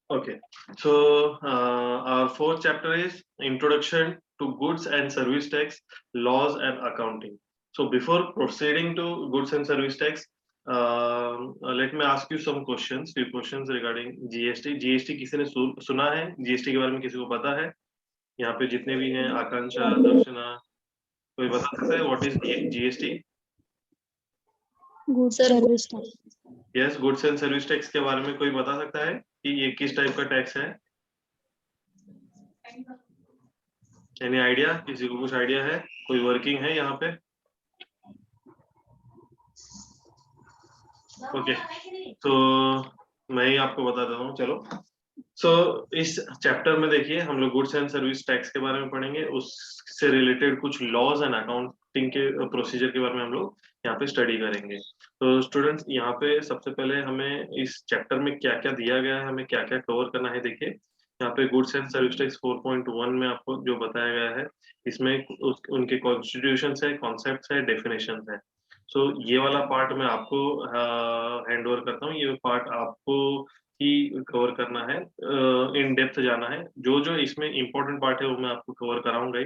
Okay, so our fourth chapter is Introduction to Goods and Service Tax, Laws and Accounting. So before proceeding to Goods and Service Tax, let me ask you some questions, few questions regarding GST. GST किसी ने सुना है? GST के बारे में किसी को पता है? यहाँ पे जितने भी हैं, आकांक्षा, दर्शना, कोई बता सकता है what is GST? Goods service tax. Yes, Goods and Service Tax के बारे में कोई बता सकता है कि ये किस टाइप का टैक्स है? Any idea? किसी को कुछ आइडिया है? कोई वर्किंग है यहाँ पे? ओके, तो मैं ही आपको बता देता हूँ, चलो। सो इस चैप्टर में देखिए हम लोग गुड्स एंड सर्विस टैक्स के बारे में पढ़ेंगे, उससे रिलेटेड कुछ लॉज एंड अकाउंटिंग के प्रोसीजर के बारे में हम लोग यहाँ पे स्टडी करेंगे। तो स्टूडेंट्स, यहाँ पे सबसे पहले हमें इस चैप्टर में क्या क्या दिया गया है, हमें क्या क्या कवर करना है। देखिए यहाँ पे गुड्स एंड सर्विस टैक्स 4.1 में आपको जो बताया गया है, इसमें उनके कॉन्स्टिट्यूशन है, कॉन्सेप्ट है, डेफिनेशन है। सो ये वाला पार्ट मैं आपको हैंड ओवर करता हूँ, ये पार्ट आपको ही कवर करना है, इन डेप्थ जाना है। जो जो इसमें इंपॉर्टेंट पार्ट है वो मैं आपको कवर कराऊंगा ही।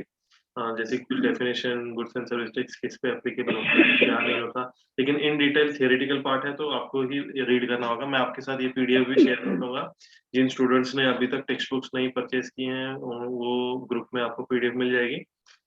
जैसे कुछ definition, goods and service tax किस पे एप्लीकेबल होता है, क्या नहीं होता, लेकिन इन डिटेल थियोरेटिकल पार्ट है तो आपको ही रीड करना होगा। मैं आपके साथ ये पीडीएफ भी शेयर कर दूंगा। जिन स्टूडेंट्स ने अभी तक टेक्स्ट बुक्स नहीं परचेज किए हैं वो ग्रुप में आपको पीडीएफ मिल जाएगी,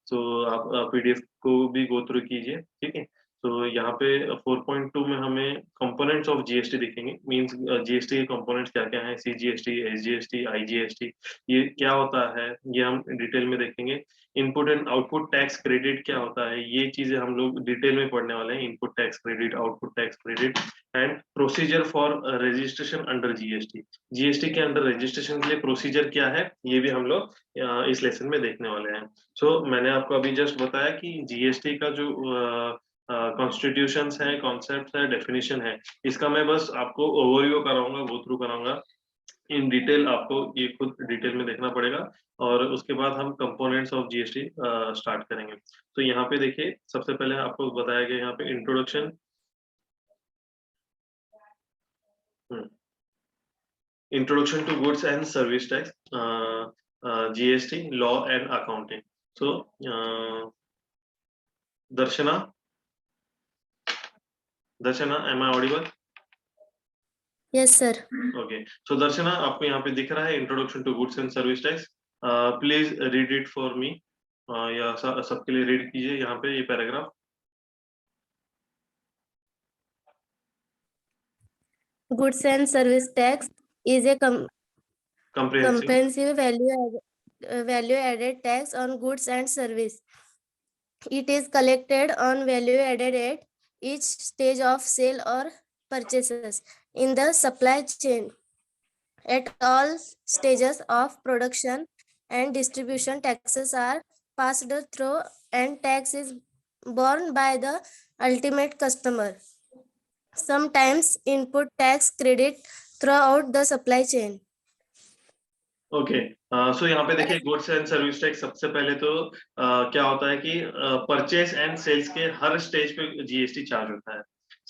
तो आप पीडीएफ को भी गो थ्रू कीजिए, ठीक है। तो यहाँ पे 4.2 में हमें कंपोनेंट्स ऑफ जीएसटी दिखेंगे, मींस जीएसटी के कंपोनेंट्स क्या क्या हैं, सीजीएसटी, एसजीएसटी, आईजीएसटी, ये क्या होता है ये हम डिटेल में देखेंगे। Input and output tax credit क्या होता है, ये चीजें हम लोग डिटेल में पढ़ने वाले हैं। Input tax credit, output tax credit and procedure for registration under GST. GST के अंडर रजिस्ट्रेशन के लिए प्रोसीजर क्या है, ये भी हम लोग इस लेसन में देखने वाले हैं। सो मैंने आपको अभी जस्ट बताया कि जीएसटी का जो कॉन्स्टिट्यूशंस है, कॉन्सेप्ट है, डेफिनेशन है, इसका मैं बस आपको ओवरव्यू कराऊंगा, गो थ्रू कराऊंगा। इन डिटेल आपको ये खुद डिटेल में देखना पड़ेगा और उसके बाद हम कंपोनेंट्स ऑफ जीएसटी स्टार्ट करेंगे। तो यहाँ पे देखिए सबसे पहले आपको बताया गया यहाँ पे introduction, introduction to goods and service tax, GST, law and accounting. So Darshana, am I audible? Yes sir. Okay, so Darshana, आपको यहाँ पे दिख रहा है introduction to goods and service tax. Please read it for me, या सबके लिए रीड कीजिए यहाँ पे ये paragraph. Goods and service tax is a comprehensive value added tax on goods and service. It is collected on value added at each stage of sale or purchases in the supply chain. At all stages of production and distribution, taxes are passed through and tax is borne by the ultimate customer. Sometimes input tax credit throughout the supply chain. Okay, so यहाँ पे देखिए goods and service tax, सबसे पहले तो क्या होता है कि परचेस एंड सेल्स के हर स्टेज पे जीएसटी चार्ज होता है,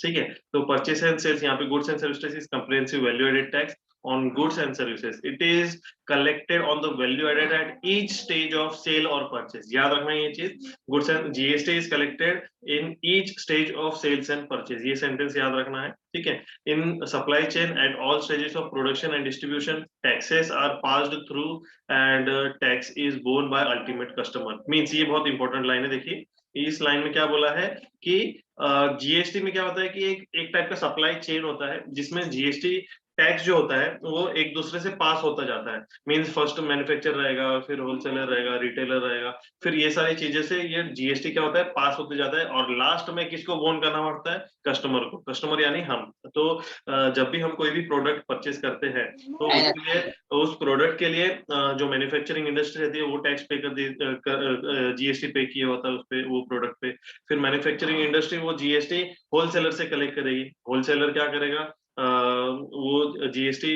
ठीक है। तो परचेस एंड सेल्स, यहाँ पे goods and service tax is comprehensive value added tax on goods and services. It is collected on the value added at each stage of sale or purchase. याद रखना ये चीज, goods and GST is collected in each stage of sales and purchase. ये sentence याद रखना है, ठीक है। In supply chain at all stages of production and distribution, taxes are passed through and tax is borne by ultimate customer. Means ये बहुत important line है, देखिए इस लाइन में क्या बोला है कि जीएसटी में क्या होता है कि एक टाइप का सप्लाई चेन होता है जिसमें जीएसटी टैक्स जो होता है वो एक दूसरे से पास होता जाता है। मींस फर्स्ट मैन्युफैक्चर रहेगा, फिर होलसेलर रहेगा, रिटेलर रहेगा, फिर ये सारी चीजें से ये जीएसटी क्या होता है, पास होते जाता है और लास्ट में किसको बोन करना पड़ता है, कस्टमर को। कस्टमर यानी हम। तो जब भी हम कोई भी प्रोडक्ट परचेज करते हैं तो उसके लिए, उस प्रोडक्ट के लिए जो मैन्युफैक्चरिंग इंडस्ट्री रहती है वो टैक्स पे कर जीएसटी पे किया होता है उस पे, वो प्रोडक्ट पे। फिर मैन्युफैक्चरिंग इंडस्ट्री वो जीएसटी होलसेलर से कलेक्ट करेगी। होलसेलर क्या करेगा, वो जीएसटी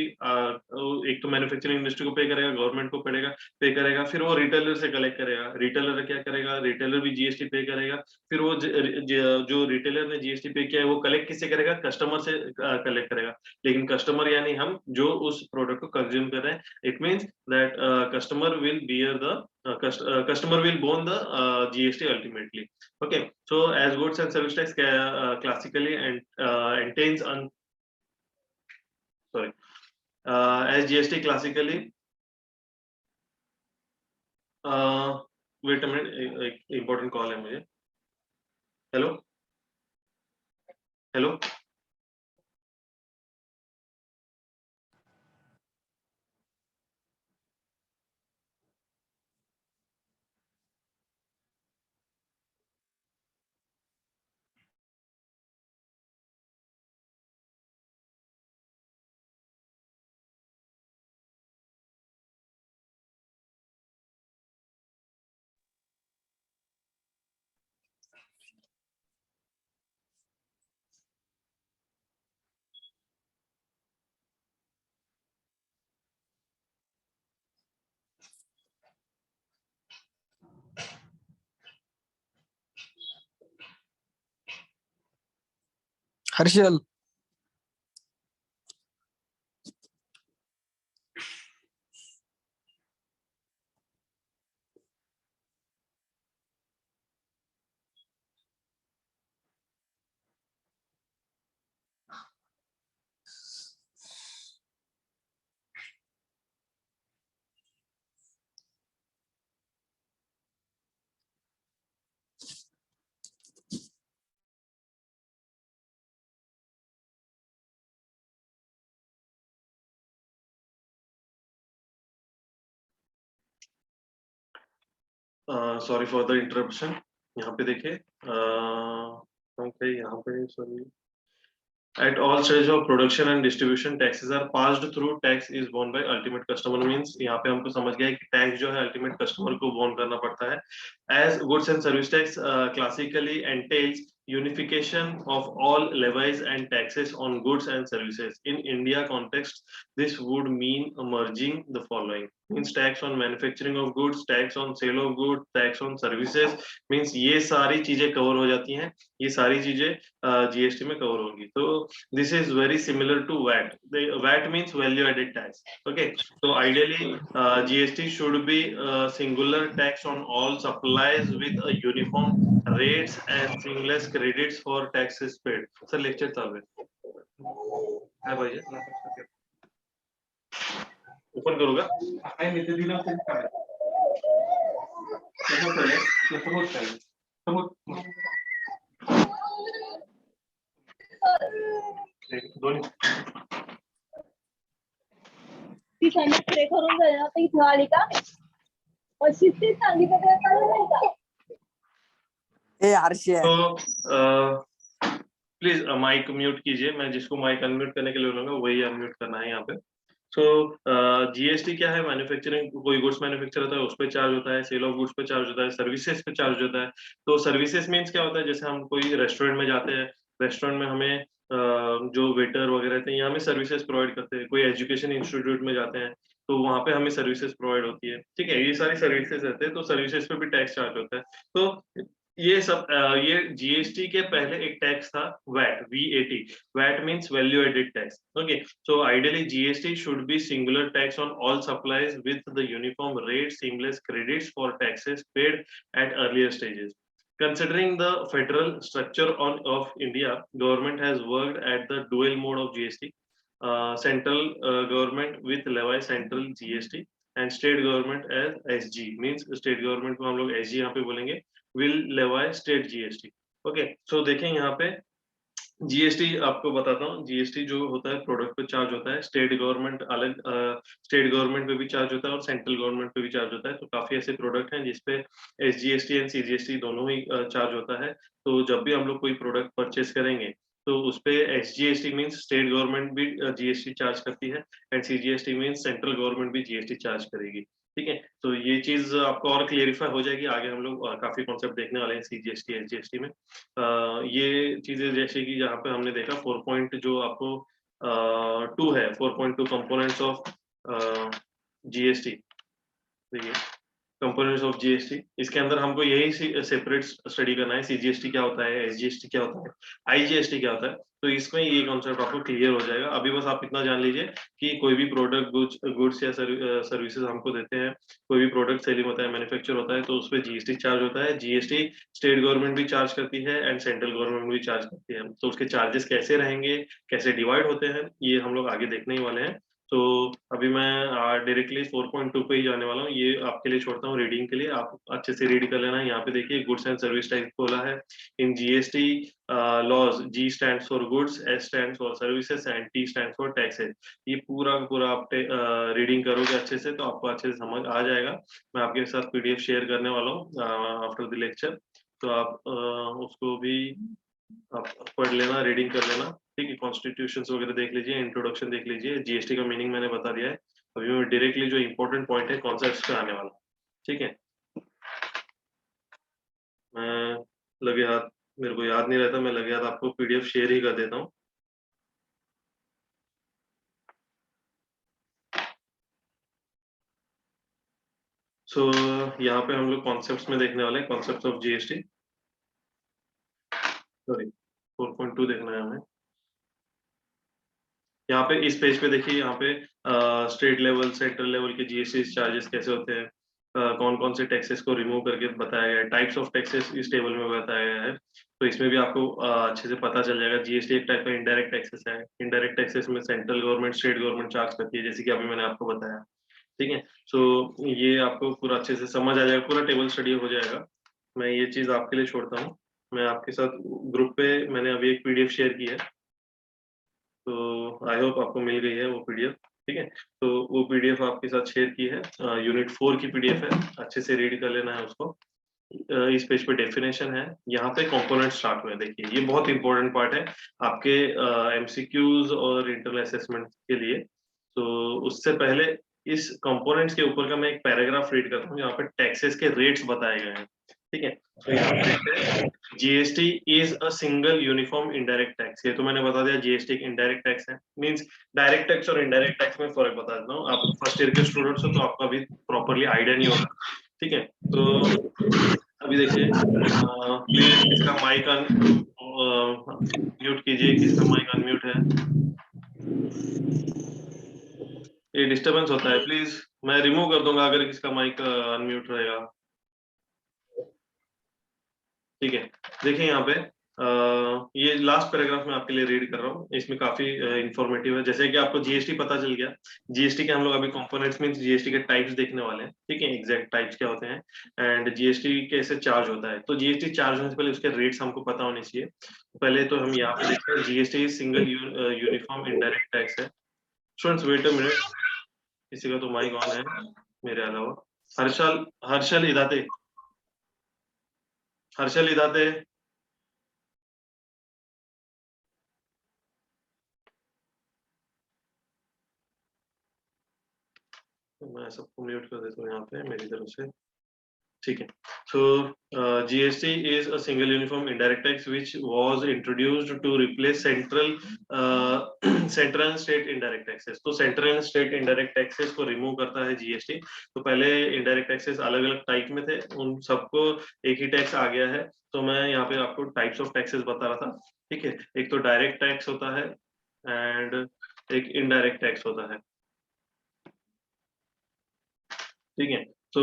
एक तो मैन्युफैक्चरिंग इंडस्ट्री को पे करेगा, गवर्नमेंट को पे करेगा, फिर वो रिटेलर से कलेक्ट करेगा। रिटेलर क्या करेगा, रिटेलर भी जीएसटी पे करेगा, फिर वो जो रिटेलर ने जीएसटी पे किया है वो कलेक्ट किससे करेगा, कस्टमर से कलेक्ट करेगा। लेकिन कस्टमर यानी हम जो उस प्रोडक्ट को कंज्यूम कर रहे हैं, it means that customer will bear the customer will borne the GST ultimately. Okay, so as goods and service tax classically and entails sorry, as GST classically wait a minute, एक important call है मुझे। Hello hello Harshal sorry for the interruption. यहाँ पे देखिए यहाँ पे sorry, at all stage of production and distribution taxes are passed through, tax is borne by ultimate customer means यहाँ पे हमको समझ गया कि टैक्स जो है अल्टीमेट कस्टमर को बोन करना पड़ता है। as goods and service tax classically entails unification of all levies and taxes on goods and services. In India context, this would mean merging the following: means tax on manufacturing of goods, tax on sale of goods, tax on services, means ये सारी चीजें cover हो जाती हैं, ये सारी चीजें GST में कवर होंगी। तो this is very similar to VAT. The VAT means value added tax. Okay, so ideally GST should be singular tax on all supplies with a uniform rates and seamless credits for taxes paid. Sir, lecture चालू है भाई, open करूँगा काय मी ते दिलं असेल काय कसं चालेल समोर चालेल समोर दोन्ही ती सांगितलं प्रे करून जाईल आता इथं आली का अशीच ती सांगितलं ते कळलं नाही का ए हर्षल तो प्लीज माइक म्यूट कीजिए, मैं जिसको माइक अनम्यूट करने के लिए बोलूंगा वही अनम्यूट करना है यहाँ पे। सो जीएसटी क्या है, मैन्युफैक्चरिंग, कोई गुड्स मैन्युफैक्चर होता है उस पर चार्ज होता है, सेल ऑफ गुड्स पे चार्ज होता है, सर्विसेज पे चार्ज होता है। तो सर्विसेज मीन्स क्या होता है, जैसे हम कोई रेस्टोरेंट में जाते हैं, रेस्टोरेंट में हमें जो वेटर वगैरह रहते हैं ये हमें सर्विसेज प्रोवाइड करते हैं। कोई एजुकेशन इंस्टीट्यूट में जाते हैं तो वहाँ पे हमें सर्विसेज प्रोवाइड होती है, ठीक है, ये सारी सर्विसेज रहते हैं, तो सर्विसेज पे भी टैक्स चार्ज होता है। तो ये सब ये जीएसटी के पहले एक टैक्स था VAT, VAT. VAT means value added tax. Okay, so ideally GST should be singular tax on all supplies with the uniform rate, seamless credits for taxes paid at earlier stages. Considering the federal structure of India, government has worked at the dual mode of GST. Central government with levy central GST and state government as SG, means state government को हम लोग SG यहाँ पे बोलेंगे, will levy state GST. Okay, so देखें यहाँ पे GST आपको बताता हूँ। जीएसटी जो होता है प्रोडक्ट पे चार्ज होता है, स्टेट गवर्नमेंट अलग, स्टेट गवर्नमेंट पे भी चार्ज होता है और सेंट्रल गवर्नमेंट पे भी चार्ज होता है। तो काफी ऐसे प्रोडक्ट हैं जिसपे एसजीएसटी एंड सीजीएसटी दोनों ही चार्ज होता है। तो जब भी हम लोग कोई प्रोडक्ट परचेस करेंगे तो उसपे एसजीएसटी मीन्स स्टेट गवर्नमेंट भी जीएसटी चार्ज करती है and CGST means central government भी जीएसटी चार्ज करेगी, ठीक है। तो ये चीज आपको और क्लियरिफाई हो जाएगी, आगे हम लोग काफी कॉन्सेप्ट देखने वाले हैं सीजीएसटी एसजीएसटी में। ये चीजें जैसे कि यहाँ पे हमने देखा 4 पॉइंट जो आपको 2 है, 4.2 कंपोनेंट्स ऑफ जीएसटी। देखिए कंपोनेंट्स ऑफ जीएसटी, इसके अंदर हमको यही सेपरेट स्टडी करना है, सीजीएसटी क्या होता है, एसजीएसटी क्या होता है, आईजीएसटी क्या होता है। तो इसमें ये कॉन्सेप्ट आपको क्लियर हो जाएगा। अभी बस आप इतना जान लीजिए कि कोई भी प्रोडक्ट गुड्स या सर्विसेज हमको देते हैं, कोई भी प्रोडक्ट सेलिंग होता है, मैन्युफैक्चर होता है, तो उस पर जीएसटी चार्ज होता है। जीएसटी स्टेट गवर्नमेंट भी चार्ज करती है एंड सेंट्रल गवर्नमेंट भी चार्ज करती है। तो उसके चार्जेस कैसे रहेंगे, कैसे डिवाइड होते हैं, ये हम लोग आगे देखने ही वाले हैं। तो अभी मैं डायरेक्टली 4.2 पे ही जाने वाला हूँ, ये आपके लिए छोड़ता हूँ रीडिंग के लिए, आप अच्छे से रीड कर लेना। यहाँ पे देखिए गुड्स एंड सर्विस टैक्स बोला है। In GST laws, G stand for goods, S stand for services and T stand for taxes. ये पूरा का पूरा आप रीडिंग करोगे अच्छे से तो आपको अच्छे से समझ आ जाएगा। मैं आपके साथ पीडीएफ शेयर करने वाला हूँ आफ्टर द लेक्चर, तो आप उसको भी आप पढ़ लेना, रीडिंग कर लेना। ठीक है, कॉन्स्टिट्यूशन वगैरह देख लीजिए, इंट्रोडक्शन देख लीजिए, जीएसटी का मीनिंग मैंने बता दिया है। अभी मैं डायरेक्टली जो इंपॉर्टेंट पॉइंट है कॉन्सेप्ट्स पे आने वाला। ठीक है, मैं लगे हाथ, मेरे को याद नहीं रहता, मैं लगे हाथ आपको पीडीएफ शेयर ही कर देता हूँ। सो यहाँ पे हम लोग कॉन्सेप्ट्स में देखने वाले हैं, कॉन्सेप्ट्स ऑफ जीएसटी, सॉरी 4.2 देखना है हमें। यहाँ पे इस पेज पे देखिए, यहाँ पे स्टेट लेवल, सेंट्रल लेवल के जीएसटी चार्जेस कैसे होते हैं, कौन कौन से टैक्सेस को रिमूव करके बताया गया है, टाइप्स ऑफ टैक्सेस इस टेबल में बताया गया है। तो इसमें भी आपको अच्छे से पता चल जाएगा। जीएसटी एक टाइप का इनडायरेक्ट टैक्सेस है। इनडायरेक्ट टैक्सेस में central government, state government charge करती है, जैसे कि अभी मैंने आपको बताया। ठीक है, सो ये आपको पूरा अच्छे से समझ आ जाएगा, पूरा टेबल स्टडी हो जाएगा। मैं ये चीज आपके लिए छोड़ता हूँ। मैं आपके साथ ग्रुप पे मैंने अभी एक पीडीएफ शेयर की है, तो आई होप आपको मिल गई है वो पीडीएफ। ठीक है, तो वो पीडीएफ आपके साथ शेयर की है, यूनिट 4 की पीडीएफ है, अच्छे से रीड कर लेना है उसको। इस पेज पे डेफिनेशन है, यहाँ पे कंपोनेंट स्टार्ट हुए। देखिए ये बहुत इंपॉर्टेंट पार्ट है आपके एमसीक्यूज और इंटरनल असेसमेंट के लिए। तो उससे पहले इस कंपोनेंट्स के ऊपर का मैं एक पैराग्राफ रीड करता हूँ, यहाँ पे टैक्सेस के रेट्स बताए गए हैं। ठीक है, तो यहाँ पे देखते हैं, GST is a single uniform indirect tax. ये तो मैंने बता दिया, जीएसटी एक इनडायरेक्ट टैक्स है। मींस डायरेक्ट टैक्स और इनडायरेक्ट टैक्स में फर्क बता देता हूँ। आप फर्स्ट ईयर के स्टूडेंट्स हो तो आपको अभी प्रॉपरली आइडिया नहीं होगा। ठीक है, तो अभी देखिए, प्लीज इसका माइक म्यूट कीजिए, किसका माइक अनम्यूट है, ये डिस्टरबेंस होता है, प्लीज मैं रिमूव कर दूंगा अगर किसका माइक अनम्यूट रहेगा। ठीक है, देखिए यहाँ पे ये लास्ट पैराग्राफ में आपके लिए रीड कर रहा हूँ, इसमें काफी इंफॉर्मेटिव है। जैसे कि आपको जीएसटी पता चल गया, जीएसटी के हम लोग अभी कंपोनेंट्स में जीएसटी के टाइप्स देखने वाले हैं। ठीक है, एग्जैक्ट टाइप्स क्या होते हैं एंड जीएसटी कैसे चार्ज होता है। तो जीएसटी चार्ज होने से पहले उसके रेट्स हमको पता होने चाहिए। पहले तो हम यहाँ पे देखते हैं, GST single uniform indirect tax है। स्टूडेंट्स वेट अ मिनट, किसी का तो माइक ऑन है मेरे अलावा। हर्षल, हर्षल इदाते, हर्षल इदाते। मैं सबको म्यूट कर देता हूँ यहाँ पे मेरी तरफ से। ठीक है, so GST is a single uniform indirect tax which was introduced to replace central state indirect taxes. तो central and state indirect taxes को रिमूव करता है जीएसटी। तो पहले इनडायरेक्ट टैक्सेस अलग अलग टाइप में थे, उन सबको एक ही टैक्स आ गया है। तो मैं यहाँ पे आपको टाइप्स ऑफ टैक्सेस बता रहा था। ठीक है, एक तो डायरेक्ट टैक्स होता है एंड एक इनडायरेक्ट टैक्स होता है। ठीक है, तो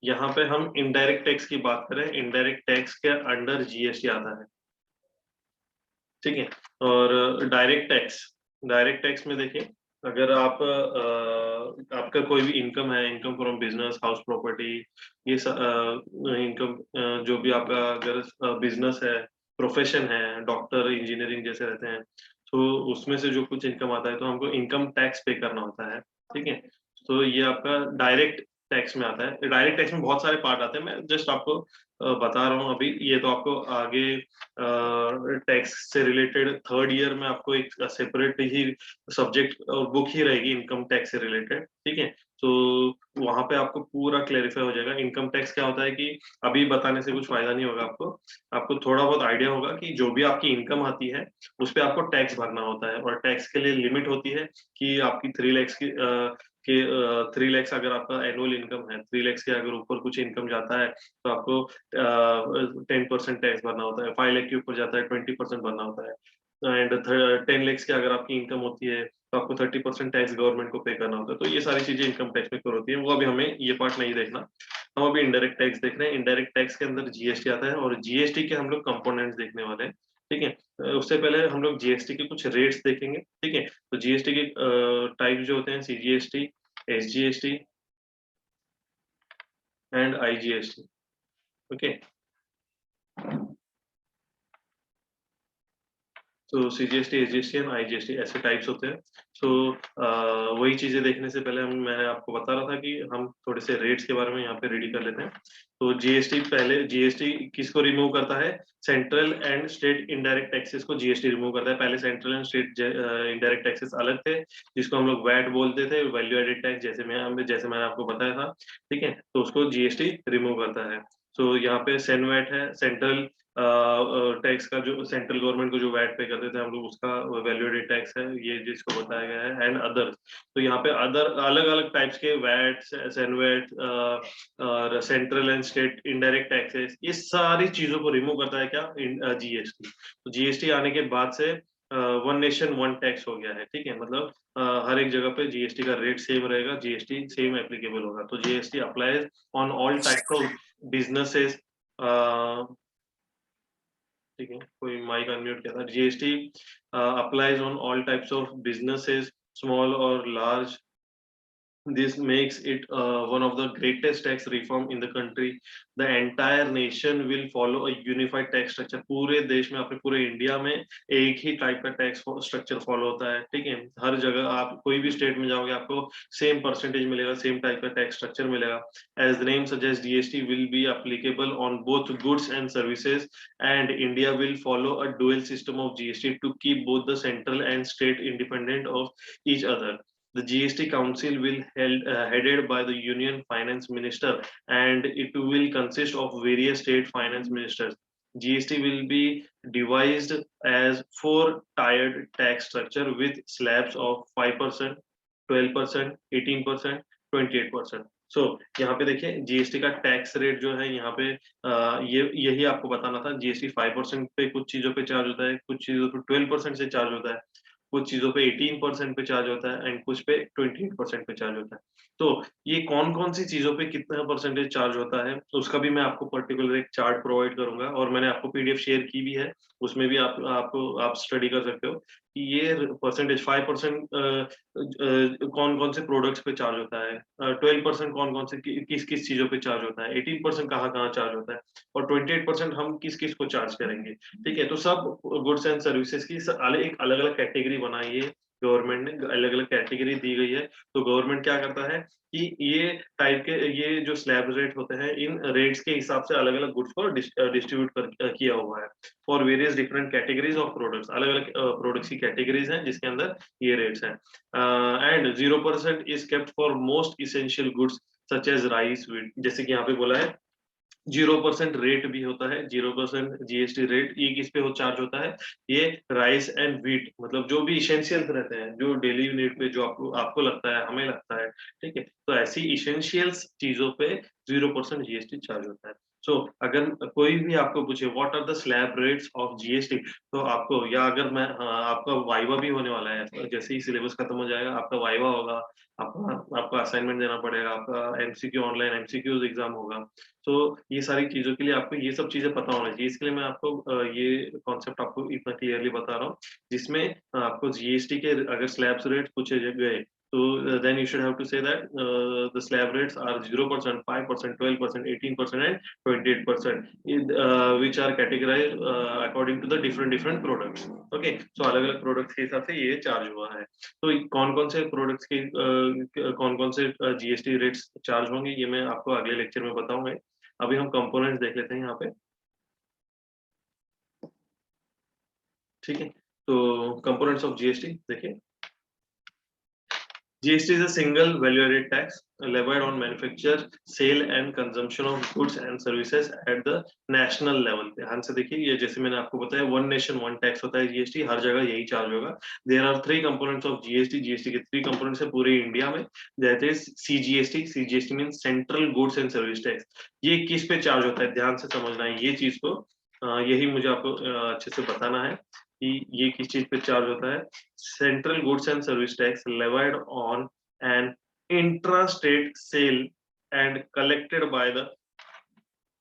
यहाँ पे हम इनडायरेक्ट टैक्स की बात करें, इनडायरेक्ट टैक्स के अंडर जीएसटी आता है। ठीक है, और डायरेक्ट टैक्स में देखिए, अगर आप आपका कोई भी इनकम है, income from business, house property, ये इनकम जो भी आपका अगर बिजनेस है, प्रोफेशन है, डॉक्टर, इंजीनियरिंग जैसे रहते हैं, तो उसमें से जो कुछ इनकम आता है तो हमको इनकम टैक्स पे करना होता है। ठीक है, तो ये आपका डायरेक्ट टैक्स में आता है। डायरेक्ट टैक्स में बहुत सारे पार्ट आते हैं, मैं जस्ट आपको बता रहा हूँ अभी। ये तो आपको आगे टैक्स से रिलेटेड थर्ड ईयर में आपको एक सेपरेट ही सब्जेक्ट और बुक ही रहेगी इनकम टैक्स से रिलेटेड। ठीक है, तो वहां पे आपको पूरा क्लेरिफाई हो जाएगा। इनकम टैक्स क्या होता है कि अभी बताने से कुछ फायदा नहीं होगा आपको, आपको थोड़ा बहुत आइडिया होगा कि जो भी आपकी इनकम आती है उस पर आपको टैक्स भरना होता है, और टैक्स के लिए लिमिट होती है कि आपकी 3 लाख की 3 लाख अगर आपका एनुअल इनकम है, 3 लाख के अगर ऊपर कुछ इनकम जाता है तो आपको 10% टैक्स भरना होता है, 5 लाख के ऊपर जाता है 20% भरना होता है, एंड 10 लाख की अगर आपकी इनकम होती है तो आपको 30% टैक्स गवर्नमेंट को पे करना होता है। तो ये सारी चीजें इनकम टैक्स में कवर होती है, वो अभी हमें ये पार्ट नहीं देखना। हम अभी इनडायरेक्ट टैक्स देख रहे हैं। इनडायरेक्ट टैक्स के अंदर जीएसटी आता है, और जीएसटी के हम लोग कंपोनेंट्स देखने वाले हैं, ठीक है। उससे पहले हम लोग जीएसटी के कुछ रेट्स देखेंगे, ठीक है। तो जीएसटी के टाइप जो होते हैं CGST, SGST and IGST, okay. तो सीजीएसटी, एसजीएसटी एंड आईजीएसटी ऐसे टाइप्स होते हैं। सो वही चीजें देखने से पहले मैंने आपको बता रहा था कि हम थोड़े से रेट्स के बारे में यहाँ पे रेडी कर लेते हैं। तो जीएसटी, पहले जीएसटी किसको रिमूव करता है? Central and state indirect taxes को जीएसटी रिमूव करता है। पहले central and state indirect taxes अलग थे, जिसको हम लोग वैट बोलते थे, वैल्यू एडेड टैक्स, जैसे मैंने आपको बताया था, ठीक है। तो उसको जीएसटी रिमूव करता है। सो यहाँ पे सेनवैट है, सेंट्रल टैक्स का, जो सेंट्रल गवर्नमेंट को जो वैट पे करते थे हम लोग, उसका वैल्यू एडेड टैक्स है ये, जिसको बताया गया है, एंड अदर। तो यहाँ पे अदर अलग अलग टाइप्स के वैट, सेनवैट और central and state indirect taxes, ये सारी चीजों को रिमूव करता है क्या? जीएसटी। तो जीएसटी आने के बाद से वन नेशन वन टैक्स हो गया है, ठीक है। मतलब हर एक जगह पे जीएसटी का रेट सेम रहेगा, जीएसटी सेम एप्लीकेबल होगा। तो GST applies on all types of businesses, ठीक है, कोई माइक अनम्यूट किया था। GST applies on all types of businesses, small और large. This makes it one of the greatest tax reform in the country. The entire nation will follow a unified tax structure. पूरे देश में, अपने पूरे India में एक ही type का tax structure follow होता है, ठीक है। हर जगह आप कोई भी स्टेट में जाओगे, आपको सेम परसेंटेज मिलेगा, सेम टाइप का टैक्स स्ट्रक्चर मिलेगा। As the name suggests, GST will be applicable on both goods and services, and India will follow a dual system of GST to keep both the central and state independent of each other. The GST Council will headed by the Union Finance Minister, and it will consist of various state finance ministers. GST will be devised as 4-tiered tax structure with slabs of 5%, 12%, 18%, 28%. सो यहाँ पे देखिए GST का tax rate जो है यहाँ पे यही आपको बताना था। जीएसटी 5% पे कुछ चीजों पे चार्ज होता है, कुछ चीजों पे 12% से चार्ज होता है, कुछ चीजों पे 18% पे चार्ज होता है, एंड कुछ पे 28% पे चार्ज होता है। तो ये कौन कौन सी चीजों पे कितना परसेंटेज चार्ज होता है, तो उसका भी मैं आपको पर्टिकुलर एक चार्ट प्रोवाइड करूंगा, और मैंने आपको पीडीएफ शेयर की भी है, उसमें भी आप स्टडी कर सकते हो कि ये परसेंटेज 5% कौन कौन से प्रोडक्ट्स पे चार्ज होता है, 12% कौन कौन से किस किस चीजों पे चार्ज होता है, 18% कहाँ कहाँ चार्ज होता है, और 28% हम किस किस को चार्ज करेंगे, ठीक है। तो सब गुड्स एंड सर्विसेज की एक अलग अलग कैटेगरी बनाई है गवर्नमेंट ने, अलग अलग कैटेगरी दी गई है। तो गवर्नमेंट क्या करता है कि ये टाइप के, ये जो स्लैब रेट होते हैं, इन रेट्स के हिसाब से अलग अलग गुड्स को डिस्ट्रीब्यूट किया हुआ है for various different categories of products. अलग अलग प्रोडक्ट्स की कैटेगरीज हैं जिसके अंदर ये रेट्स हैं, and 0% is kept for most essential goods such as rice, wheat. जैसे कि यहाँ पे बोला है 0% रेट भी होता है, 0% जीएसटी रेट, ये किस पे हो चार्ज होता है? ये राइस एंड व्हीट, मतलब जो भी इसेंशियल्स रहते हैं, जो डेली नीड पे, जो आपको लगता है, हमें लगता है, ठीक है। तो ऐसी इसेंशियल्स चीजों पे 0% जीएसटी चार्ज होता है। सो अगर कोई भी आपको पूछे what are the slab rates of GST, तो आपको, या अगर मैं, आपका वाइवा भी होने वाला है, तो जैसे ही सिलेबस खत्म हो जाएगा आपका वाइवा होगा, आपका असाइनमेंट देना पड़ेगा, आपका एमसीक्यू, ऑनलाइन एमसीक्यूज एग्जाम होगा। तो ये सारी चीजों के लिए आपको ये सब चीजें पता होना चाहिए, इसके लिए मैं आपको ये कॉन्सेप्ट आपको इतना क्लियरली बता रहा हूँ, जिसमें आपको जीएसटी के अगर स्लैब्स रेट पूछे गए, तो then you should have to say that the slab rates are 0%, 5%, 12%, 18%, and 28%, which are categorized according to the different products. Okay, so अलग अलग प्रोडक्ट्स के हिसाब से ये चार्ज हुआ है। तो कौन कौन से प्रोडक्ट्स के कौन कौन से जीएसटी रेट्स चार्ज होंगे, ये मैं आपको अगले लेक्चर में बताऊंगा। अभी हम कंपोनेंट्स देख लेते हैं यहाँ पे, ठीक है। तो कंपोनेंट्स ऑफ जीएसटी देखिए, GST is a single value-added tax levied on manufacture, sale and consumption of goods and services at the national level. ध्यान से देखिए, ये जैसे मैंने आपको बताया one nation one tax होता है GST, हर जगह यही चार्ज होगा. There are three components of GST. GST के three components है पूरे इंडिया में. That is CGST. CGST means Central Goods and Service Tax. ये किस पे चार्ज होता है, ध्यान से समझना है ये चीज को. यही मुझे आपको अच्छे से बताना है कि ये किस चीज पे चार्ज होता है. Central goods and service tax levied on an intra-state sale and collected by the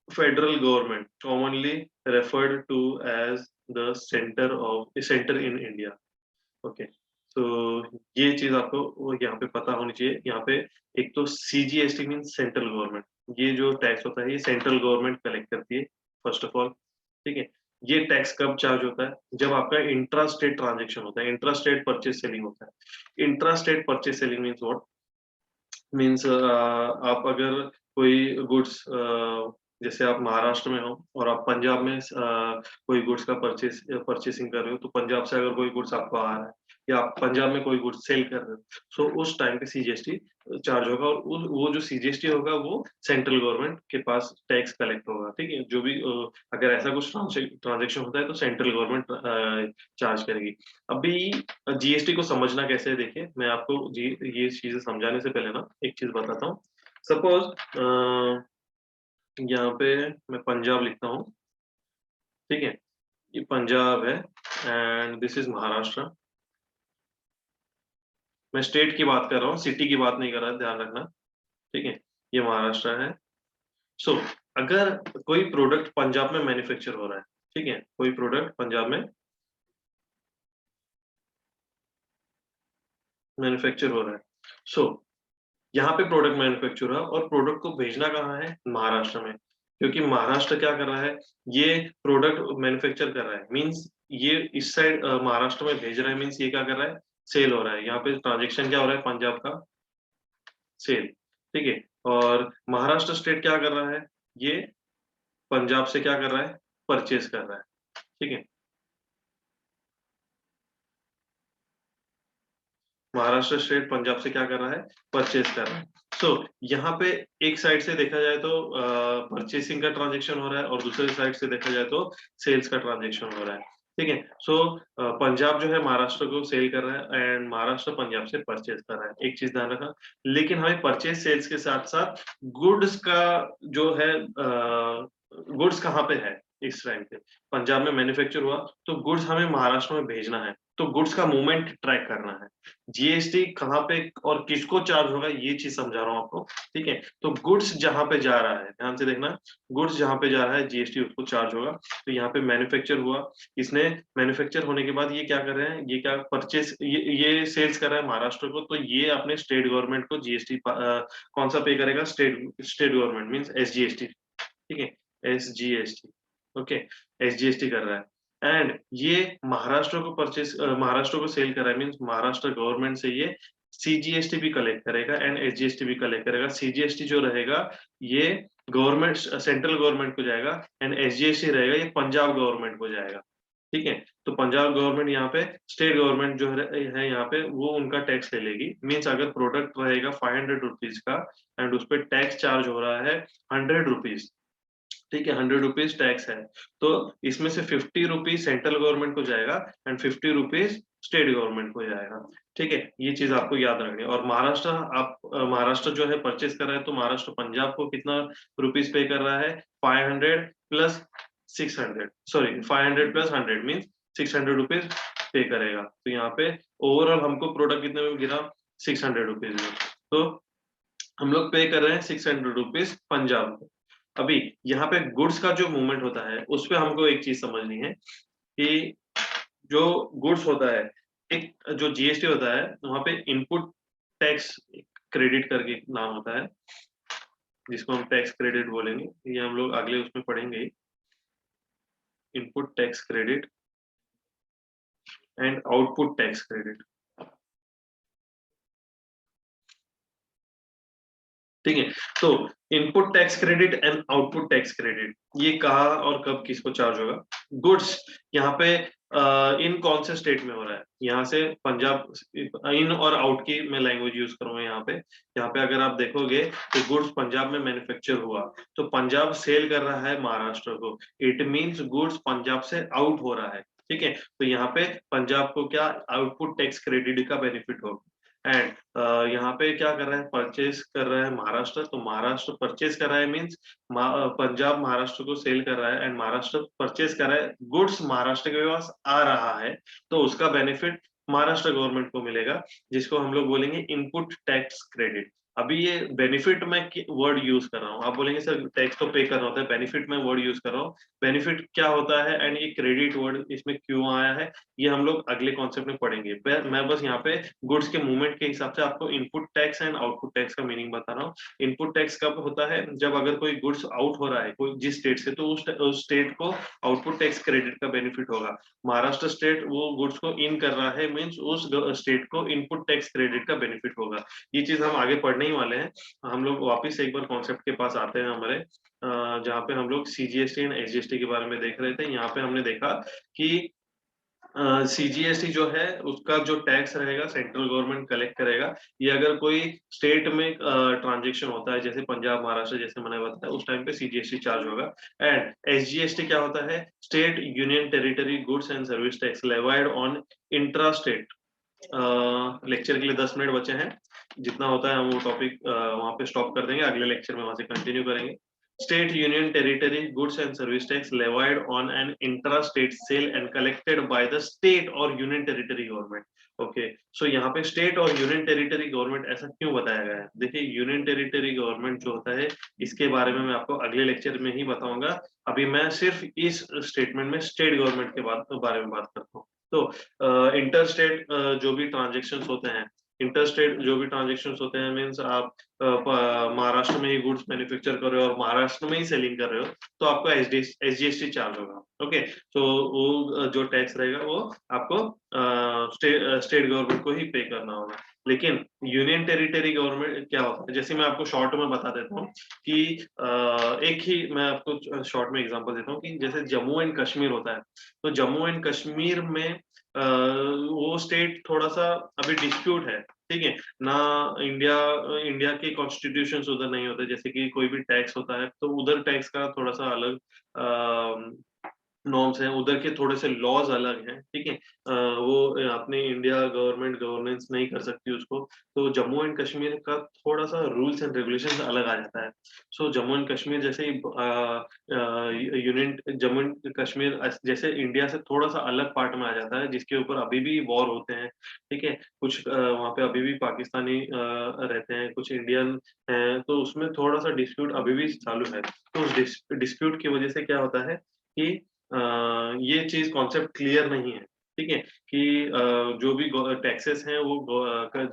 federal government, commonly referred to as the centre in India. Okay, तो ये चीज आपको यहाँ पे पता होनी चाहिए. यहाँ पे एक तो CGST मीन सेंट्रल गवर्नमेंट, ये जो टैक्स होता है ये सेंट्रल गवर्नमेंट कलेक्ट करती है फर्स्ट ऑफ ऑल. ठीक है, ये टैक्स कब चार्ज होता है, जब आपका इंट्रा स्टेट ट्रांजेक्शन होता है, इंट्रा स्टेट परचेज सेलिंग होता है. Intra state purchase selling means what means, आप अगर कोई गुड्स, जैसे आप महाराष्ट्र में हो और आप पंजाब में कोई गुड्स का परचेसिंग कर रहे हो, तो पंजाब से अगर कोई गुड्स आपको आ रहा है या आप पंजाब में कोई गुड्स सेल कर रहे हो, सो उस टाइम पे CGST चार्ज होगा. और वो जो CGST होगा वो सेंट्रल गवर्नमेंट के पास टैक्स कलेक्ट होगा. ठीक है, जो भी अगर ऐसा कुछ ट्रांजेक्शन होता है तो सेंट्रल गवर्नमेंट चार्ज करेगी. अभी GST को समझना कैसे है, देखिए मैं आपको ये चीजें समझाने से पहले ना एक चीज बताता हूँ. सपोज यहाँ पे मैं पंजाब लिखता हूँ. ठीक है, ये पंजाब है एंड दिस इज महाराष्ट्र. मैं स्टेट की बात कर रहा हूँ, सिटी की बात नहीं कर रहा, ध्यान रखना. ठीक है, ये महाराष्ट्र है. सो अगर कोई प्रोडक्ट पंजाब में मैन्युफैक्चर हो रहा है, ठीक है, कोई प्रोडक्ट पंजाब में मैन्युफैक्चर हो रहा है, सो यहाँ पे प्रोडक्ट मैन्युफैक्चर हुआ और प्रोडक्ट को भेजना कहाँ है, महाराष्ट्र में. क्योंकि महाराष्ट्र क्या कर रहा है, ये प्रोडक्ट मैन्युफैक्चर कर रहा है, मींस ये इस साइड महाराष्ट्र में भेज रहा है, मींस ये क्या कर रहा है, सेल हो रहा है. यहाँ पे ट्रांजेक्शन क्या हो रहा है, पंजाब का सेल. ठीक है, और महाराष्ट्र स्टेट क्या कर रहा है, ये पंजाब से क्या कर रहा है, परचेज कर रहा है. ठीक है, महाराष्ट्र स्टेट पंजाब से क्या कर रहा है, परचेज कर रहा है. सो यहाँ पे एक साइड से देखा जाए तो परचेसिंग का ट्रांजेक्शन हो रहा है और दूसरे साइड से देखा जाए तो सेल्स का ट्रांजेक्शन हो रहा है. ठीक है, सो पंजाब जो है महाराष्ट्र को सेल कर रहा है एंड महाराष्ट्र पंजाब से परचेज कर रहा है. एक चीज ध्यान रखना, लेकिन हमें परचेज सेल्स के साथ साथ गुड्स का जो है, गुड्स कहाँ पे है इस टाइम पे, पंजाब में मैन्युफैक्चर हुआ तो गुड्स हमें महाराष्ट्र में भेजना है, तो गुड्स का मूवमेंट ट्रैक करना है. GST कहाँ पे और किसको चार्ज होगा ये चीज समझा रहा हूँ आपको. ठीक है, तो गुड्स जहां पे जा रहा है, ध्यान से देखना, गुड्स जहां पे जा रहा है GST उसको चार्ज होगा. तो यहाँ पे मैन्युफैक्चर हुआ, इसने मैन्युफैक्चर होने के बाद ये क्या कर रहे हैं, ये क्या परचेस, ये सेल्स कर रहा है महाराष्ट्र को, तो ये अपने स्टेट गवर्नमेंट को GST कौन सा पे करेगा, स्टेट गवर्नमेंट मीन्स SGST. ठीक है, SGST. ओके, SGST कर रहा है एंड ये महाराष्ट्र को सेल कर रहा है, मीन्स महाराष्ट्र गवर्नमेंट से ये CGST भी कलेक्ट करेगा एंड SGST भी कलेक्ट करेगा. CGST जो रहेगा ये गवर्नमेंट, सेंट्रल गवर्नमेंट को जाएगा एंड SGST रहेगा ये पंजाब गवर्नमेंट को जाएगा. ठीक है, तो पंजाब गवर्नमेंट यहाँ पे, स्टेट गवर्नमेंट जो है यहाँ पे वो उनका टैक्स ले लेगी. मीन्स अगर प्रोडक्ट रहेगा 500 रुपीज का एंड उस पर टैक्स चार्ज हो रहा है 100 रुपीज. ठीक है, 100 रुपीज टैक्स है, तो इसमें से 50 रुपीज सेंट्रल गवर्नमेंट को जाएगा एंड 50 रुपीज स्टेट गवर्नमेंट को जाएगा. ठीक है, ये चीज आपको याद रखनी है. और महाराष्ट्र जो है परचेस कर रहा है, तो महाराष्ट्र पंजाब को कितना रुपीज पे कर रहा है, 500 plus 600, sorry 500 plus 100 means 600 rupees पे करेगा. तो यहाँ पे ओवरऑल हमको प्रोडक्ट कितने में गिरा, 600 रुपीज में. तो हम लोग पे कर रहे हैं 600 रुपीज पंजाब को. अभी यहाँ पे गुड्स का जो मूवमेंट होता है उस पे हमको एक चीज समझनी है कि जो गुड्स होता है, एक जो GST होता है वहां पे इनपुट टैक्स क्रेडिट करके नाम होता है, जिसको हम टैक्स क्रेडिट बोलेंगे. ये हम लोग अगले उसमें पढ़ेंगे, input tax credit and output tax credit. ठीक है, तो input tax credit and output tax credit ये कहाँ और कब किसको चार्ज होगा. गुड्स यहाँ पे इन कौन से स्टेट में हो रहा है। यहाँ से पंजाब, इन और आउट की मैं लैंग्वेज यूज करूंगा यहाँ पे अगर आप देखोगे तो गुड्स पंजाब में मैन्युफैक्चर हुआ तो पंजाब सेल कर रहा है महाराष्ट्र को, इट मींस गुड्स पंजाब से आउट हो रहा है, ठीक है। तो यहाँ पे पंजाब को क्या आउटपुट टैक्स क्रेडिट का बेनिफिट होगा। एंड यहाँ पे क्या कर रहा है, परचेज कर रहा है महाराष्ट्र, तो महाराष्ट्र परचेज कर रहा है मीन्स पंजाब महाराष्ट्र को सेल कर रहा है एंड महाराष्ट्र परचेज कर रहा है, गुड्स महाराष्ट्र के पास आ रहा है तो उसका बेनिफिट महाराष्ट्र गवर्नमेंट को मिलेगा, जिसको हम लोग बोलेंगे इनपुट टैक्स क्रेडिट। अभी ये बेनिफिट में वर्ड यूज कर रहा हूँ, आप बोलेंगे सर टैक्स तो पे करना होता है, बेनिफिट में वर्ड यूज कर रहा हूँ। बेनिफिट क्या होता है एंड ये क्रेडिट वर्ड इसमें क्यों आया है, ये हम लोग अगले कॉन्सेप्ट में पढ़ेंगे। मैं बस यहाँ पे गुड्स के मूवमेंट के हिसाब से आपको input tax and output tax का मीनिंग बता रहा हूँ। इनपुट टैक्स कब होता है, जब अगर कोई गुड्स आउट हो रहा है कोई जिस स्टेट से, तो उस स्टेट को आउटपुट टैक्स क्रेडिट का बेनिफिट होगा। महाराष्ट्र स्टेट वो गुड्स को इन कर रहा है मीन्स उस स्टेट को इनपुट टैक्स क्रेडिट का बेनिफिट होगा। ये चीज हम आगे पढ़ने ही वाले हैं। हम लोग वापस एक बार कॉन्सेप्ट के पास आते हैं हमारे, जहाँ पे हम लोग सीजीएसटी एंड एसजीएसटी के बारे में देख रहे थे। यहाँ पे हमने देखा कि सीजीएसटी जो है उसका जो टैक्स रहेगा सेंट्रल गवर्नमेंट कलेक्ट करेगा। ये अगर कोई स्टेट में ट्रांजेक्शन होता है जैसे पंजाब महाराष्ट्र जैसे मैंने बताया, उस टाइम पे सीजीएसटी चार्ज होगा। एंड एसजीएसटी क्या होता है, state union territory goods and service tax levied on intra state. Lecture के लिए 10 मिनट बचे हैं, जितना होता है हम वो टॉपिक वहां पे स्टॉप कर देंगे, अगले लेक्चर में वहां से कंटिन्यू करेंगे। State union territory goods and service tax levied on an intra-state sale and collected by the state or union territory government. Okay so यहाँ पे स्टेट और यूनियन टेरिटरी गवर्नमेंट ऐसा क्यों बताया गया है। देखिए यूनियन टेरिटरी गवर्नमेंट जो होता है इसके बारे में मैं आपको अगले लेक्चर में ही बताऊंगा। अभी मैं सिर्फ इस स्टेटमेंट में स्टेट गवर्नमेंट के बारे में बात करता हूँ। तो इंटर स्टेट जो भी ट्रांजेक्शंस होते हैं, इंटरस्टेट जो भी ट्रांजेक्शंस होते हैं मीन्स आप महाराष्ट्र में ही गुड्स मैन्युफैक्चर कर रहे हो और महाराष्ट्र में ही सेलिंग कर रहे हो तो आपका एसजीएसटी चार्ज होगा। ओके तो वो जो टैक्स रहेगा वो आपको स्टेट गवर्नमेंट को ही पे करना होगा। लेकिन यूनियन टेरिटरी गवर्नमेंट क्या होता है, जैसे मैं आपको शॉर्ट में बता देता हूँ कि एक ही मैं आपको शॉर्ट में एग्जांपल देता हूँ कि जैसे जम्मू एंड कश्मीर होता है, तो जम्मू एंड कश्मीर में वो स्टेट थोड़ा सा अभी डिस्प्यूट है, ठीक है ना। इंडिया के कॉन्स्टिट्यूशंस उधर नहीं होते, जैसे कि कोई भी टैक्स होता है तो उधर टैक्स का थोड़ा सा अलग नॉर्म्स हैं, उधर के थोड़े से लॉज अलग हैं, ठीक है। वो अपने इंडिया गवर्नमेंट गवर्नेंस नहीं कर सकती उसको, तो जम्मू एंड कश्मीर का थोड़ा सा रूल्स एंड रेगुलेशंस अलग आ जाता है। सो जम्मू एंड कश्मीर जैसे यूनियन जम्मू एंड कश्मीर जैसे इंडिया से थोड़ा सा अलग पार्ट में आ जाता है, जिसके ऊपर अभी भी वॉर होते हैं, ठीक है। कुछ वहाँ पे अभी भी पाकिस्तानी रहते हैं, कुछ इंडियन हैं, तो उसमें थोड़ा सा डिस्प्यूट अभी भी चालू है। तो उस डिस्प्यूट की वजह से क्या होता है कि ये चीज कॉन्सेप्ट क्लियर नहीं है, ठीक है, कि जो भी टैक्सेस हैं वो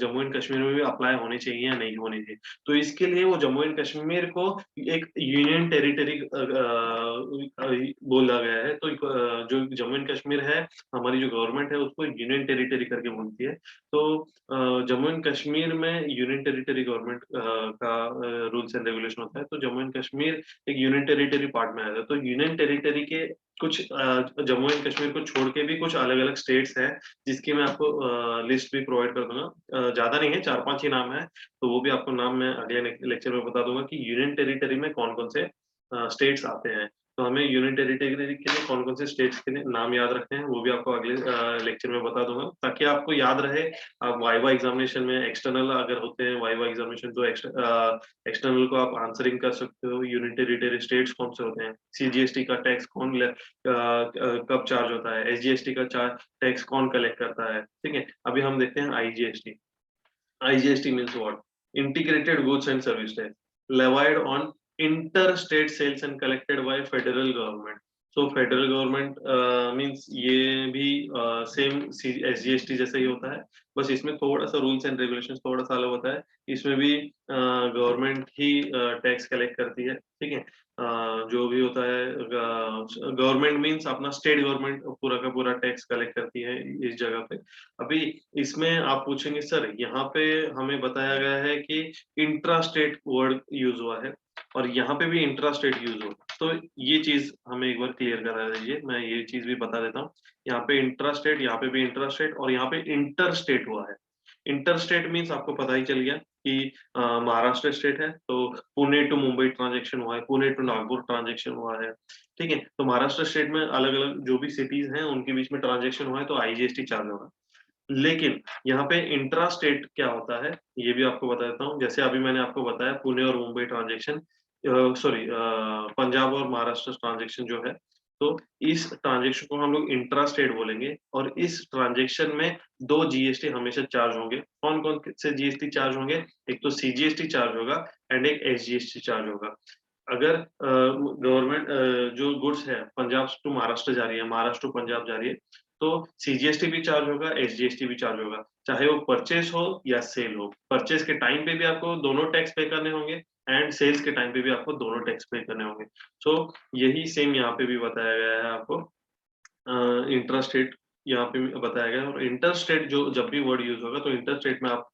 जम्मू एंड कश्मीर में भी अप्लाई होने चाहिए या नहीं होने चाहिए। तो इसके लिए वो जम्मू एंड कश्मीर को एक यूनियन टेरिटरी बोला गया है। तो जो जम्मू एंड कश्मीर है, हमारी जो गवर्नमेंट है उसको यूनियन टेरिटरी करके बोलती है। तो जम्मू एंड कश्मीर में यूनियन टेरिटरी गवर्नमेंट का रूल्स एंड रेगुलेशन होता है, तो जम्मू एंड कश्मीर एक यूनियन टेरिटरी पार्ट में आता है। तो यूनियन टेरिटरी के कुछ जम्मू एंड कश्मीर को छोड़ के भी कुछ अलग अलग स्टेट्स हैं, जिसकी मैं आपको लिस्ट भी प्रोवाइड कर दूंगा। ज्यादा नहीं है, 4-5 ही नाम है, तो वो भी आपको नाम मैं अगले लेक्चर में बता दूंगा कि यूनियन टेरिटरी में कौन कौन से स्टेट्स आते हैं। तो हमें यूनियन टेरिटरी के लिए कौन कौन से स्टेट्स के नाम याद रखने हैं वो भी आपको अगले लेक्चर में बता दूंगा, ताकि आपको याद रहे। आप वाइवा एग्जामिनेशन में एक्सटर्नल अगर होते हैं वाइवा एग्जामिनेशन, तो एक्सटर्नल को आप आंसरिंग कर सकते हो यूनियन टेरिटरी स्टेट्स कौन से होते हैं, सीजीएसटी का टैक्स कौन कब चार्ज होता है, एसजीएसटी का टैक्स कौन कलेक्ट करता है, ठीक है। अभी हम देखते हैं IGST. IGST means what, integrated goods and service tax levied on interstate sales and collected by federal government. So federal government means ये भी सेम एसजीएसटी जैसा ही होता है, बस इसमें थोड़ा सा रूल्स एंड रेगुलेशंस थोड़ा सा अलग होता है। इसमें भी गवर्नमेंट ही टैक्स कलेक्ट करती है, ठीक है। जो भी होता है गवर्नमेंट मीन्स अपना स्टेट गवर्नमेंट पूरा का पूरा टैक्स कलेक्ट करती है इस जगह पे। अभी इसमें आप पूछेंगे सर यहाँ पे हमें बताया गया है कि इंट्रा स्टेट वर्ड यूज हुआ है और यहाँ पे भी इंट्रा स्टेट यूज होगा, तो ये चीज हमें एक बार क्लियर करा दीजिए, मैं ये चीज भी बता देता हूँ। यहाँ पे इंट्रा स्टेट, यहाँ पे भी इंट्रा स्टेट और यहाँ पे इंटर स्टेट हुआ है। इंटर स्टेट मीन्स आपको पता ही चल गया कि महाराष्ट्र स्टेट है तो पुणे टू मुंबई ट्रांजेक्शन हुआ है, पुणे टू नागपुर ट्रांजेक्शन हुआ है, ठीक है। तो महाराष्ट्र स्टेट में अलग अलग जो भी सिटीज हैं उनके बीच में ट्रांजेक्शन हुआ है तो आईजीएसटी चार्ज होगा। लेकिन यहाँ पे इंट्रा स्टेट क्या होता है ये भी आपको बता देता हूँ। जैसे अभी मैंने आपको बताया पुणे और मुंबई ट्रांजेक्शन, सॉरी पंजाब और महाराष्ट्र ट्रांजेक्शन जो है, तो इस ट्रांजेक्शन को हम लोग इंट्रा स्टेट बोलेंगे। और इस ट्रांजेक्शन में 2 जीएसटी हमेशा चार्ज होंगे। कौन कौन से जीएसटी चार्ज होंगे? एक तो सीजीएसटी चार्ज होगा एंड एक एसजीएसटी चार्ज होगा। अगर गवर्नमेंट जो गुड्स है पंजाब टू महाराष्ट्र जा रही है, महाराष्ट्र टू पंजाब जा रही है, तो सीजीएसटी भी चार्ज होगा, एसजीएसटी भी चार्ज होगा, चाहे वो परचेस हो या सेल हो। परचेस के टाइम पे भी आपको दोनों टैक्स पे करने होंगे एंड सेल्स के टाइम पे भी आपको दोनों टैक्स पे करने होंगे। सो यही सेम यहाँ पे भी बताया गया है आपको। इंट्रा स्टेट यहाँ पे भी बताया गया है। और इंटर स्टेट जो जब भी वर्ड यूज होगा तो इंटर स्टेट में आप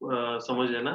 समझ लेना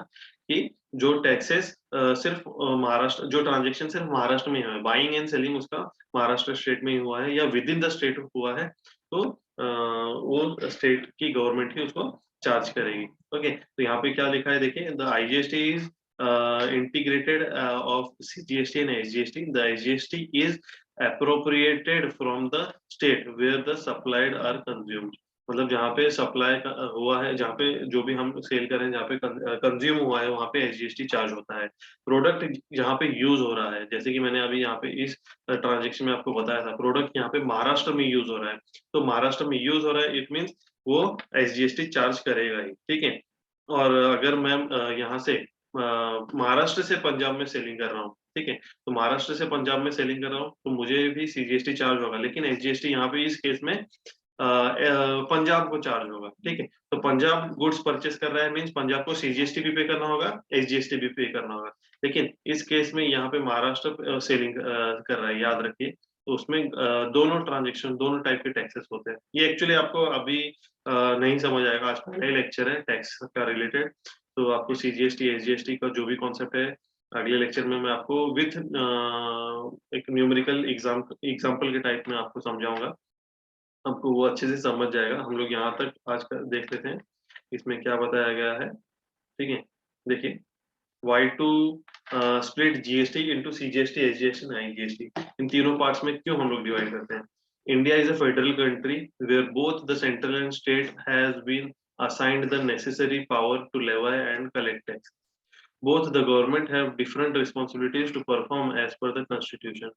कि जो टैक्सेस सिर्फ महाराष्ट्र, जो ट्रांजेक्शन सिर्फ महाराष्ट्र में हुआ है, बाइंग एंड सेलिंग उसका महाराष्ट्र स्टेट में ही हुआ है या विद इन द स्टेट हुआ है, तो वो स्टेट की गवर्नमेंट ही उसको चार्ज करेगी। ओके, तो यहाँ पे क्या लिखा है देखिए, the IGST is integrated of CGST and SGST. The SGST is appropriated from the state where the supplied are consumed. मतलब जहाँ पे सप्लाई हुआ है, जहाँ पे जो भी हम सेल करें, जहाँ पे कंज्यूम हुआ है, वहाँ पे एसजीएसटी चार्ज होता है। प्रोडक्ट जहाँ पे यूज हो रहा है, जैसे कि मैंने अभी यहाँ पे इस ट्रांजेक्शन में आपको बताया था, प्रोडक्ट यहाँ पे महाराष्ट्र में यूज हो रहा है, तो महाराष्ट्र में यूज हो रहा है, इट मीन्स वो एसजीएसटी चार्ज करेगा ही, ठीक है। और अगर मैं यहाँ से महाराष्ट्र से पंजाब में सेलिंग कर रहा हूँ, ठीक है, तो महाराष्ट्र से पंजाब में सेलिंग कर रहा हूँ तो मुझे भी सीजीएसटी चार्ज होगा, लेकिन एसजीएसटी यहाँ पे इस केस में पंजाब को चार्ज होगा, ठीक है। तो पंजाब गुड्स परचेस कर रहा है मीन्स पंजाब को सीजीएसटी भी पे करना होगा, एसजीएसटी भी पे करना होगा। लेकिन इस केस में यहाँ पे महाराष्ट्र सेलिंग कर रहा है, याद रखिए। तो उसमें दोनों ट्रांजेक्शन, दोनों टाइप के टैक्सेस होते हैं। ये एक्चुअली आपको अभी नहीं समझ आएगा, आज पहला ही लेक्चर है टैक्स का रिलेटेड, तो आपको सीजीएसटी एसजीएसटी का जो भी कॉन्सेप्ट है अगले लेक्चर में मैं आपको विथ एक न्यूमेरिकल एग्जाम्पल के टाइप में आपको समझाऊंगा, आपको वो अच्छे से समझ जाएगा। हम लोग यहाँ तक आज का देख लेते हैं, इसमें क्या बताया गया है, ठीक है। देखिए, why to split GST into CGST, SGST and IGST, इन तीनों पार्ट्स में क्यों हम लोग डिवाइड करते हैं? India is a federal country where both the central and state has been assigned the necessary power to levy and collect tax. Both the government have different responsibilities to perform as per the constitution,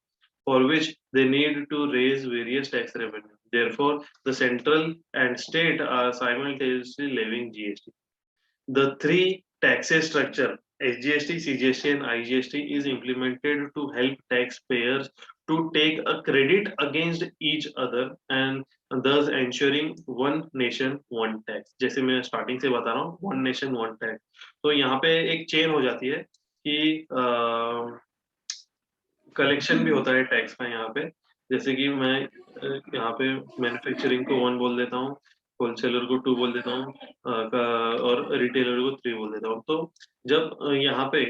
for which they need to raise various tax revenue. Therefore, the central and state are simultaneously levying GST. The three taxes structure SGST, CGST and IGST is implemented to help taxpayers to take a credit against each other and thus ensuring one nation one tax. जैसे मैं starting से बता रहा हूँ, one nation one tax, तो यहाँ पे एक चेन हो जाती है कि कलेक्शन भी होता है टैक्स का यहाँ पे। जैसे कि मैं यहाँ पे मैन्युफैक्चरिंग को 1 बोल देता हूँ, होलसेलर को 2 बोल देता हूँ और रिटेलर को 3 बोल देता हूँ। तो जब यहाँ पे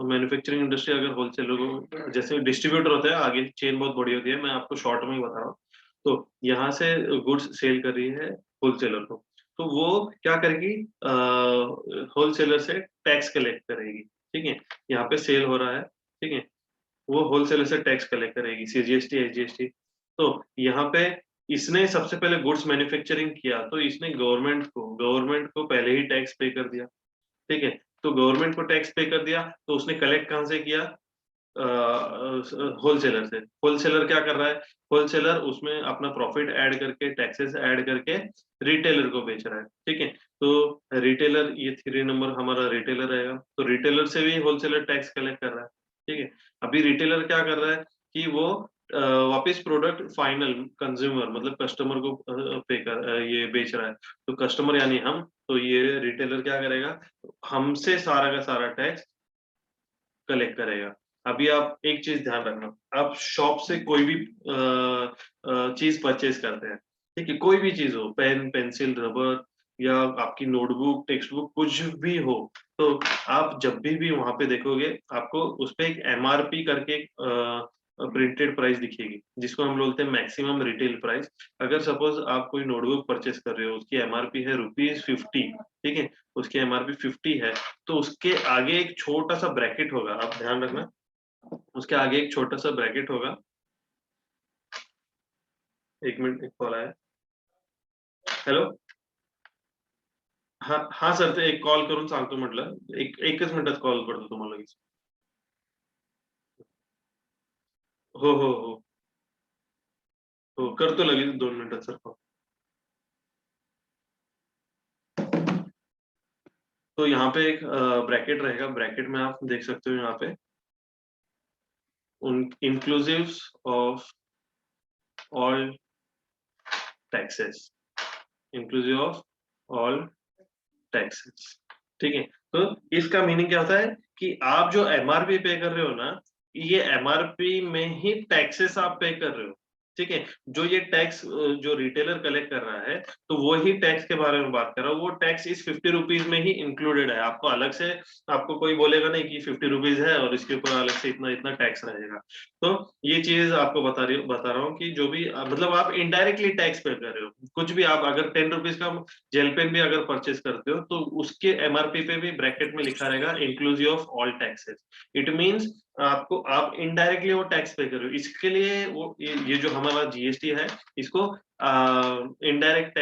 मैन्युफैक्चरिंग इंडस्ट्री अगर होलसेलर को, जैसे डिस्ट्रीब्यूटर होता है, आगे चेन बहुत बड़ी होती है, मैं आपको शॉर्ट में ही बता रहा हूँ। तो यहाँ से गुड्स सेल कर रही है होलसेलर को, तो वो क्या करेगी, होलसेलर से टैक्स कलेक्ट करेगी, ठीक है। यहाँ पे सेल हो रहा है, ठीक है, वो होलसेलर से टैक्स कलेक्ट करेगी, सीजीएसटी एसजीएसटी। तो यहाँ पे इसने सबसे पहले गुड्स मैन्युफैक्चरिंग किया तो इसने गवर्नमेंट को पहले ही टैक्स पे कर दिया, ठीक है। तो गवर्नमेंट को टैक्स पे कर दिया तो उसने कलेक्ट कहाँ से किया, होलसेलर से। होलसेलर क्या कर रहा है, होलसेलर उसमें अपना प्रॉफिट ऐड करके, टैक्सेस ऐड करके रिटेलर को बेच रहा है, ठीक है। तो रिटेलर, ये 3 नंबर हमारा रिटेलर रहेगा, तो रिटेलर से भी होलसेलर टैक्स कलेक्ट कर रहा है, ठीक है। अभी रिटेलर क्या कर रहा है कि वो वापस प्रोडक्ट फाइनल कंज्यूमर मतलब कस्टमर को पे कर ये बेच रहा है, तो कस्टमर यानी हम, तो ये रिटेलर क्या करेगा, हमसे सारा का सारा टैक्स कलेक्ट करेगा। अभी आप एक चीज ध्यान रखना, आप शॉप से कोई भी चीज परचेज करते हैं, ठीक है, कोई भी चीज हो, पेन पेंसिल रबर या आपकी नोटबुक, टेक्स्ट बुक कुछ भी हो, तो आप जब भी वहां पे देखोगे आपको उस पे एक MRP करके प्रिंटेड प्राइस दिखेगी, जिसको हम बोलते हैं मैक्सिमम रिटेल प्राइस। अगर सपोज आप कोई नोटबुक परचेस कर रहे हो, उसकी MRP है ₹50, ठीक है, उसकी MRP 50 है, तो उसके आगे एक छोटा सा ब्रैकेट होगा, आप ध्यान रखना, उसके आगे एक छोटा सा ब्रैकेट होगा। एक मिनट, एक कॉल आया। हॅलो, हा सर, ते एक कॉल करून सांगतो म्हटलं, एकच मिनिटात कॉल करतो तुम्हाला लगेच. हो हो हो हो, करतो लगेच 2 मिनिटात सर कॉल. तो यहाँ पे एक ब्रैकेट रहेगा, ब्रैकेट में आप देख सकते हो यहाँ पे inclusive of all taxes, inclusive of all taxes, ठीक है। तो इसका मीनिंग क्या होता है कि आप जो MRP पे कर रहे हो ना, ये MRP में ही टैक्सेस आप पे कर रहे हो, ठीक है। जो ये टैक्स जो रिटेलर कलेक्ट कर रहा है, तो वो ही टैक्स के बारे में बात कर रहा हूँ, वो टैक्स इस 50 रुपीज में ही इंक्लूडेड है। आपको अलग से, आपको कोई बोलेगा नहीं कि 50 रुपीज है और इसके ऊपर अलग से इतना इतना टैक्स रहेगा। तो ये चीज आपको बता रहा हूँ कि जो भी मतलब आप इनडायरेक्टली टैक्स पे कर रहे हो। कुछ भी आप अगर 10 रुपीज का जेल पेन भी अगर परचेस करते हो, तो उसके MRP पे भी ब्रैकेट में लिखा रहेगा inclusive of all taxes. It means आपको, आप इनडायरेक्टली वो टैक्स पे कर रहे हो। इसके लिए वो ये जो हमारा GST है, इसको इनडायरेक्ट टैक्स